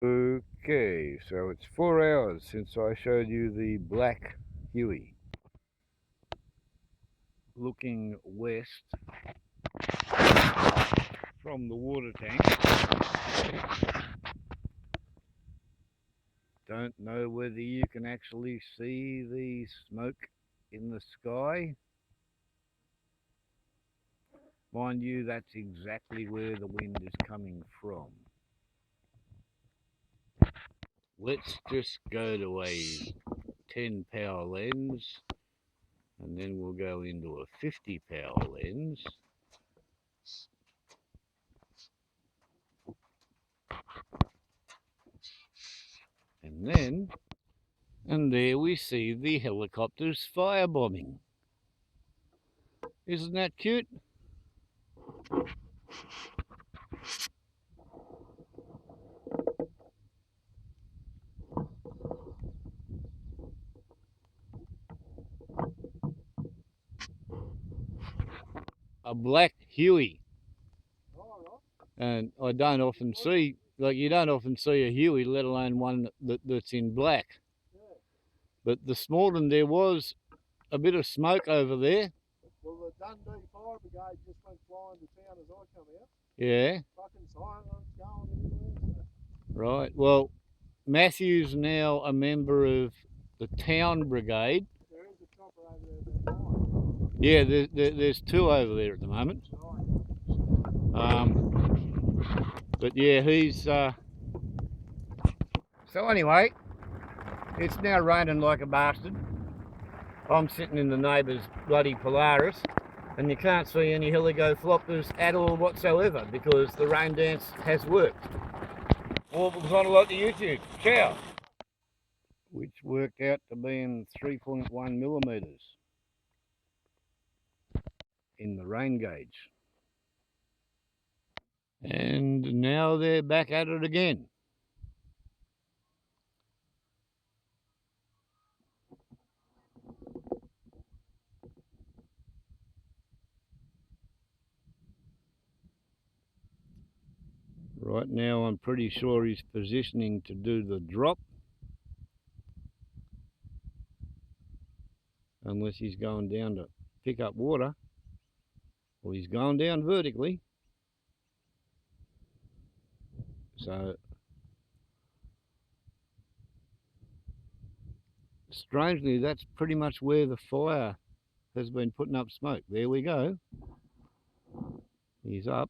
Okay, so it's 4 hours since I showed you the black Huey. Looking west from the water tank. Don't know whether you can actually see the smoke in the sky. Mind you, that's exactly where the wind is coming from. Let's just go to a 10 power lens, and then we'll go into a 50 power lens. And there we see the helicopters firebombing. Isn't that cute? A black Huey. And I don't often see, like you don't often see a Huey, let alone one that's in black. But this morning there was a bit of smoke over there. Well, the Dundee Fire Brigade just went flying to town as I come out. Yeah. Fucking silence going everywhere. So. Right. Well, Matthew's now a member of the town brigade. There is a chopper over there. Yeah, there's two over there at the moment. But yeah, he's... So anyway, it's now raining like a bastard. I'm sitting in the neighbour's bloody Polaris, and you can't see any helicopters at all whatsoever because the rain dance has worked. Warbles on a lot to YouTube. Ciao! Which worked out to be in 3.1 millimetres in the rain gauge. And now they're back at it again. Right now I'm pretty sure he's positioning to do the drop. Unless he's going down to pick up water. Well, he's going down vertically. So, strangely, that's pretty much where the fire has been putting up smoke. There we go. He's up.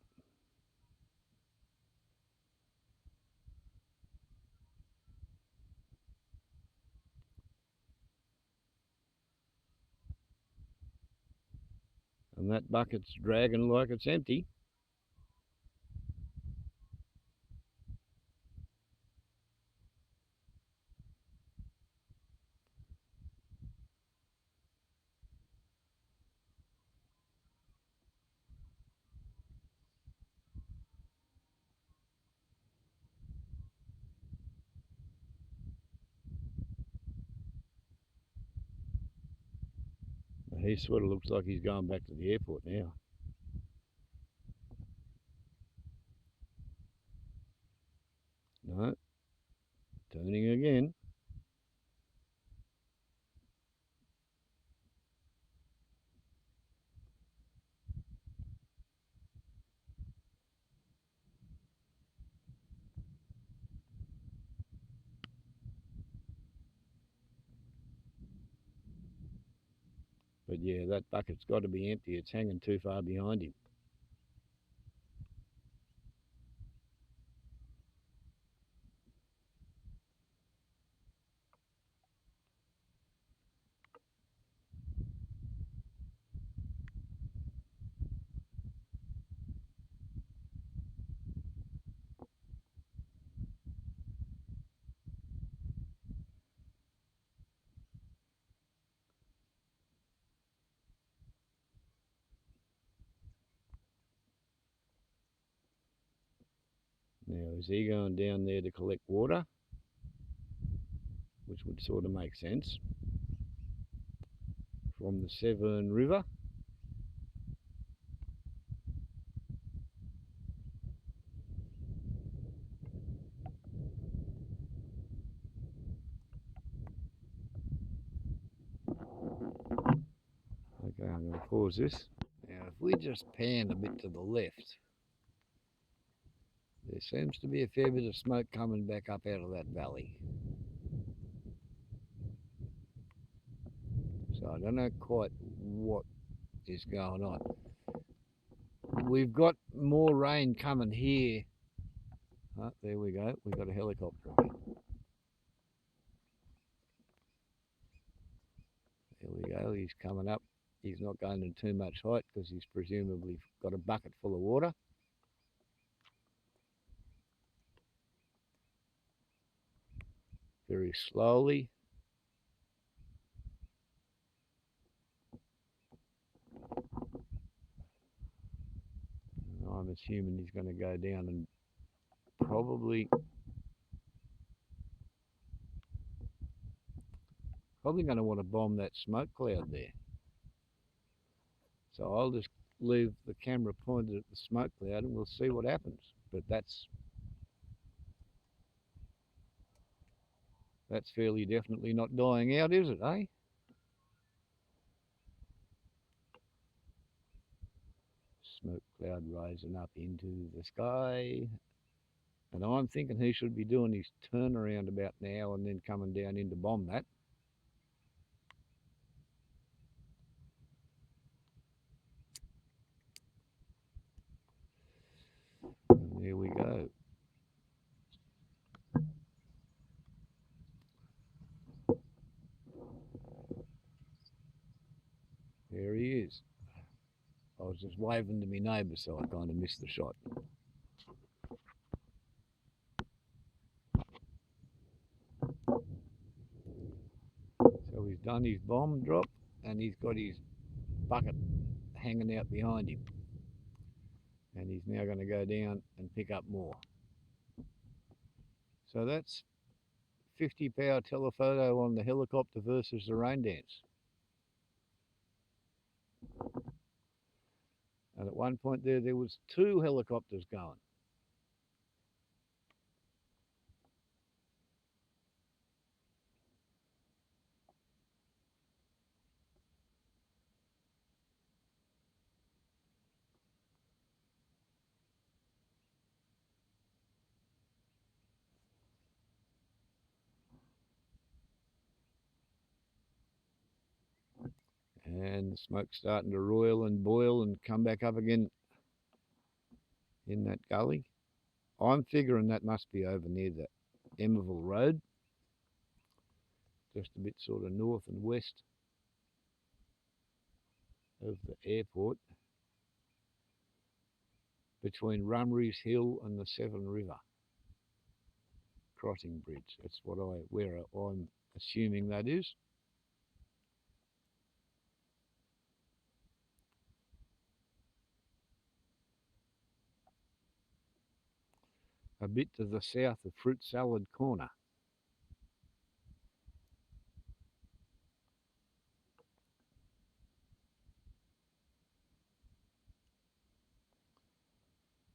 And that bucket's dragging like it's empty. He sort of looks like he's going back to the airport now. No, turning again. But yeah, that bucket's got to be empty. It's hanging too far behind him. Now, is he going down there to collect water? Which would sort of make sense. From the Severn River. pause this. Now if we just pan a bit to the left, there seems to be a fair bit of smoke coming back up out of that valley. So I don't know quite what is going on. We've got more rain coming here. Oh, there we go. We've got a helicopter again. There we go. He's coming up. He's not going to too much height because he's presumably got a bucket full of water. Very slowly. I'm assuming he's going to go down and probably going to want to bomb that smoke cloud there. So I'll just leave the camera pointed at the smoke cloud and we'll see what happens. But that's fairly definitely not dying out, is it, eh? Smoke cloud rising up into the sky. And I'm thinking he should be doing his turnaround about now and then coming down in to bomb that. And there we go. There he is. I was just waving to my neighbour, so I kind of missed the shot. So he's done his bomb drop and he's got his bucket hanging out behind him. And he's now going to go down and pick up more. So that's 50 power telephoto on the helicopter versus the Raindance. And at one point there was 2 helicopters going. And the smoke's starting to roil and boil and come back up again in that gully. I'm figuring that must be over near the Emerville Road, just a bit sort of north and west of the airport, between Rumry's Hill and the Severn River crossing bridge. That's where I'm assuming that is. A bit to the south of Fruit Salad Corner.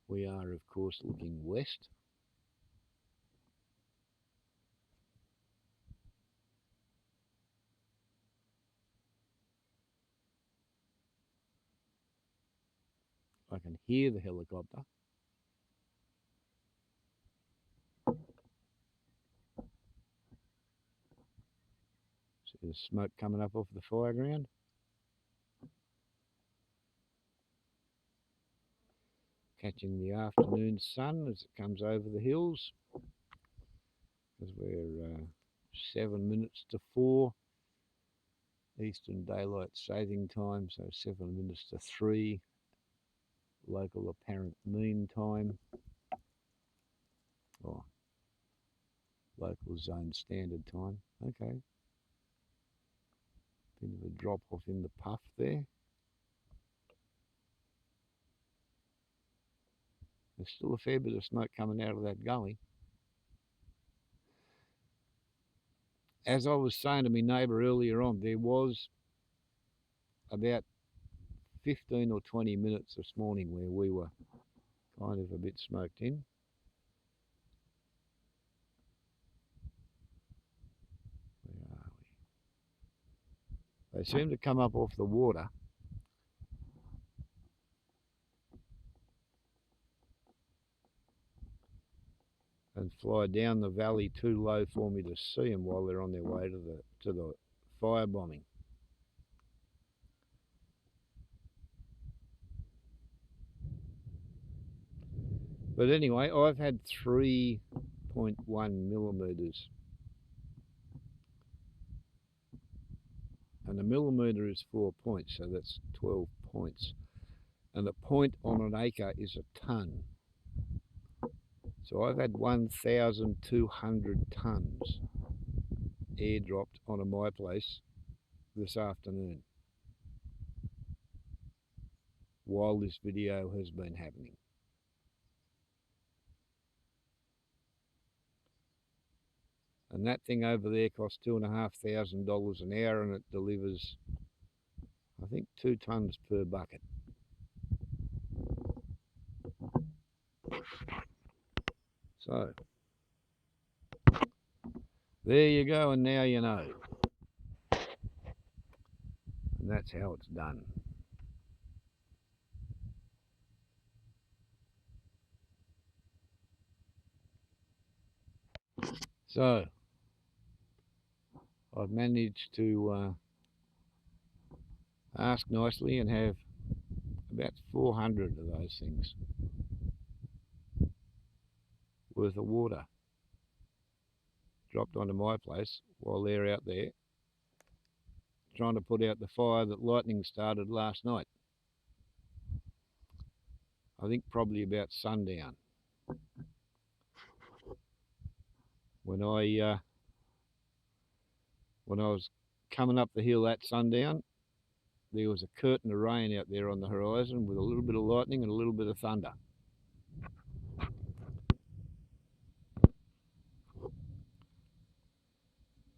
We are, of course, looking west. I can hear the helicopter. See the smoke coming up off the fireground. Catching the afternoon sun as it comes over the hills. As we're 7 minutes to 4 Eastern Daylight Saving Time, so 7 minutes to 3 local apparent mean time. Oh, local zone standard time. Okay. Bit of a drop off in the puff there. There's still a fair bit of smoke coming out of that gully. As I was saying to my neighbour earlier on, there was about 15 or 20 minutes this morning where we were kind of a bit smoked in. Where are we? They seem to come up off the water fly down the valley too low for me to see them while they're on their way to the firebombing. But anyway, I've had 3.1 millimetres. And a millimetre is 4 points, so that's 12 points. And a point on an acre is a tonne. So I've had 1,200 tonnes airdropped onto my place this afternoon while this video has been happening. And that thing over there costs $2,500 an hour, and it delivers, I think, 2 tonnes per bucket. So there you go, and now you know. And that's how it's done. So I've managed to ask nicely and have about 400 of those things worth of water dropped onto my place while they're out there trying to put out the fire that lightning started last night. I think probably about sundown. When I was coming up the hill at sundown, there was a curtain of rain out there on the horizon with a little bit of lightning and a little bit of thunder.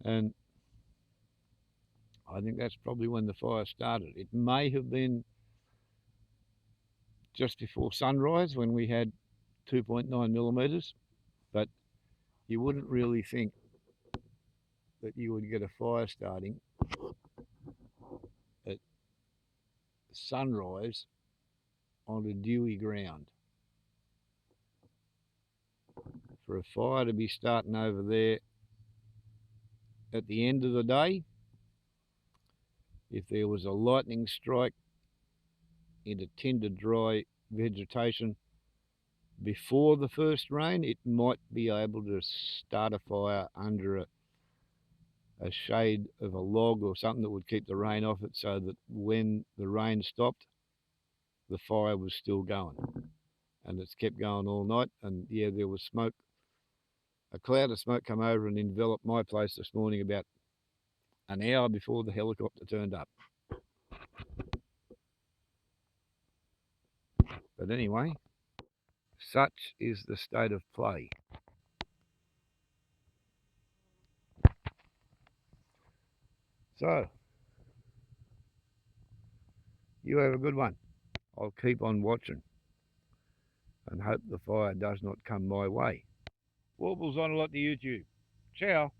And I think that's probably when the fire started. It may have been just before sunrise when we had 2.9 millimetres, but you wouldn't really think that you would get a fire starting at sunrise on a dewy ground. For a fire to be starting over there at the end of the day, if there was a lightning strike into tender dry vegetation before the first rain, it might be able to start a fire under a shade of a log or something that would keep the rain off it, so that when the rain stopped, the fire was still going. And it's kept going all night. And yeah, there was smoke. A cloud of smoke come over and enveloped my place this morning about an hour before the helicopter turned up. But anyway, such is the state of play. So, you have a good one. I'll keep on watching and hope the fire does not come my way. Warbles on a lot to YouTube. Ciao.